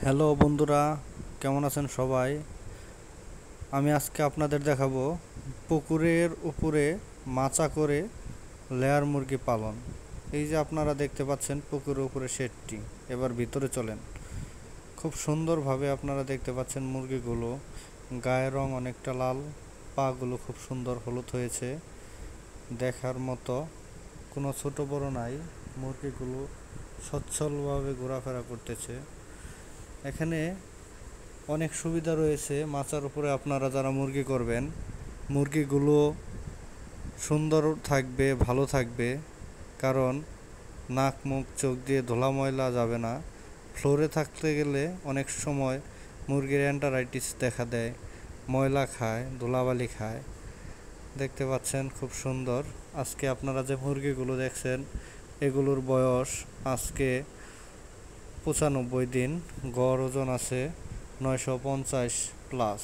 Hello বন্ধুরা, কেমন আছেন সবাই? আমি আজকে আপনাদের দেখাবো পুকুরের উপরে মাচা করে লেয়ার মুরগি পালন। এই যে আপনারা দেখতে পাচ্ছেন পুকুরের উপরে শেডটি। এবার ভিতরে চলেন। খুব সুন্দরভাবে আপনারা দেখতে পাচ্ছেন মুরগিগুলো, গায়ের রং অনেকটা লাল, পাগুলো খুব সুন্দর হলুদ হয়েছে, দেখার মতো কোনো ছোট বড় নাই। মুরগিগুলো সচ্ছলভাবে ঘোরাফেরা করতেছে। এখানে অনেক সুবিধা রয়েছে। মাচার উপরে আপনারা যারা মুরগি করবেন, মুরগিগুলো সুন্দর থাকবে, ভালো থাকবে, কারণ নাক মুখ চোখ দিয়ে ধোলা ময়লা যাবে না। ফ্লোরে থাকতে গেলে অনেক সময় মুরগির এন্টারাইটিস দেখা দেয়, ময়লা খায়, ধুলাবালি খায়। দেখতে পাচ্ছেন খুব সুন্দর। আজকে আপনারা যে মুরগিগুলো দেখছেন, এগুলোর বয়স আজকে 95 দিন। গড় ওজন আছে 950 প্লাস।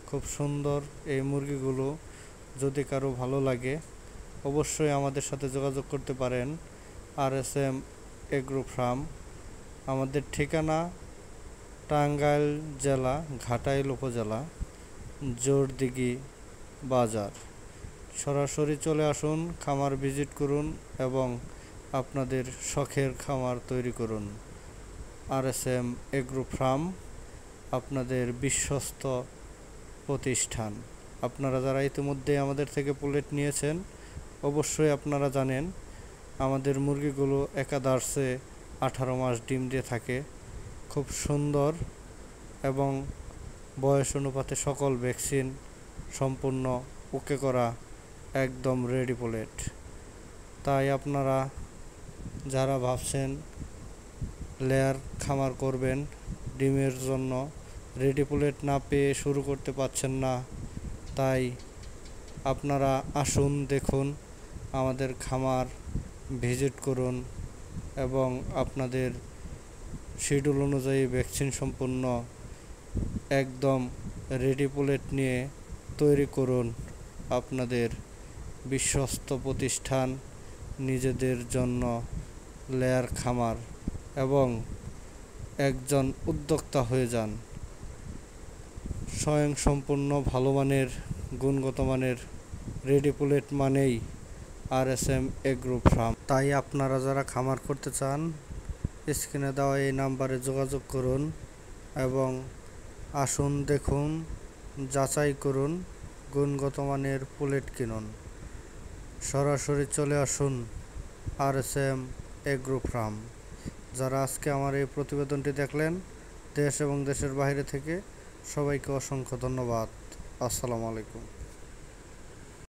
খুব সুন্দর এই মুরগিগুলো। যদি কারো ভালো লাগে অবশ্যই আমাদের সাথে যোগাযোগ করতে পারেন। RSM agro farm. আমাদের ঠিকানা টাঙ্গাইল জেলা ঘাটাইল উপজেলা, জোরদিঘি বাজার। সরাসরি চলে আসুন, খামার ভিজিট করুন এবং আপনাদের শখের খামার তৈরি করুন। RSM এগ্রো ফার্ম আপনাদের বিশ্বস্ত প্রতিষ্ঠান। আপনারা যারা ইতিমধ্যে আমাদের থেকে পুলেট নিয়েছেন, অবশ্যই আপনারা জানেন আমাদের মুরগিগুলো একাদার্সে 18 মাস ডিম দিয়ে থাকে। খুব সুন্দর এবং বয়স অনুপাতে সকল ভ্যাকসিন সম্পূর্ণ ওকে করা, একদম রেডি পুলেট। তাই আপনারা যারা ভাবছেন লেয়ার খামার করবেন, ডিমের জন্য রেডি পুলেট না পেয়ে শুরু করতে পারছেন না, তাই আপনারা আসুন, দেখুন আমাদের খামার, ভিজিট করুন এবং আপনাদের শিডিউল অনুযায়ী ভ্যাকসিন সম্পূর্ণ একদম রেডি পুলেট নিয়ে তৈরি করুন আপনাদের বিশ্বস্ত প্রতিষ্ঠান, নিজেদের জন্য লেয়ার খামার এবং একজন উদ্যোক্তা হয়ে যান। স্বয়ংসম্পূর্ণ ভালো মানের, গুণগত মানের রেডি পুলেট মানেই RSM এগ্রো ফার্ম। তাই আপনারা যারা খামার করতে চান, স্ক্রিনে দেওয়া এই নাম্বারে যোগাযোগ করুন এবং আসুন, দেখুন, যাচাই করুন, গুণগত মানের পুলেট কিনুন। সরাসরি চলে আসুন RSM এগ্রো ফার্ম। যারা আজকে আমার এই প্রতিবেদনটি দেখলেন, দেশ এবং দেশের বাইরে থেকে, সবাইকে অসংখ্য ধন্যবাদ। আসসালামু আলাইকুম।